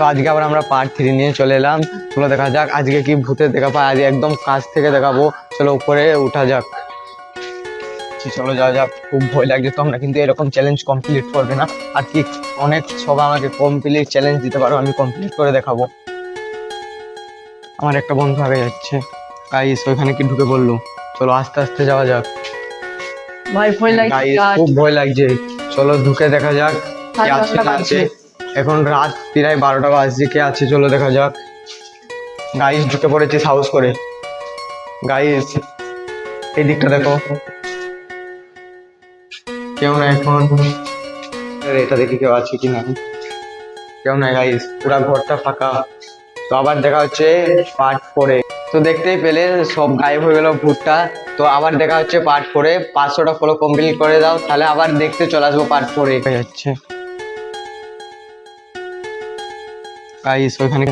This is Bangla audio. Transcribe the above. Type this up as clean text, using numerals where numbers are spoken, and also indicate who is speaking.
Speaker 1: তো আজকে আবার আমরা পার্ট 3 নিয়ে চলে এলাম। চলো দেখা যাক আজকে কি ভূতের দেখা পাই। আজকে একদম কাছ থেকে দেখাবো। চলো উপরে উঠা যাক। চলো যাওয়া যাক। খুব ভয় লাগছে। তোমরা কিন্তু এরকম চ্যালেঞ্জ কমপ্লিট করবে না। আর কি অনেক সবাই আমাকে কমপ্লিট চ্যালেঞ্জ দিতে পারো, আমি কমপ্লিট করে দেখাবো। আমার একটা বন্ধু আগে যাচ্ছে গাইস, ওইখানে কি ঢুকে পড়লো। চলো আস্তে আস্তে যাওয়া যাক।
Speaker 2: ভাই ভয় লাগছে
Speaker 1: গাইস খুব ভয় লাগছে। চলো ঢুকে দেখা যাক কে আছে না আছে। এখন রাত প্রায় 12টা বাজছে, কে আছে চলো দেখা যাক। গাইস ঢুকে পড়েছে সাহস করে। গাইস এই দিকটা দেখো, কেউ না এখন। এটা দেখি কেউ আছে কি না। কেউ নাই গাইস, পুরা ঘরটা ফাঁকা। তো আবার দেখা হচ্ছে পার্ট 4-এ। তো দেখতেই পেলে সব গায়েব হয়ে গেল ভূতটা। তো আবার দেখা হচ্ছে পার্ট 4-এ। 500টা ফলো কমপ্লিট করে দাও, তাহলে আবার দেখতে চলে আসবো পার্ট 4-এ। যাচ্ছে গাইস ওইখানে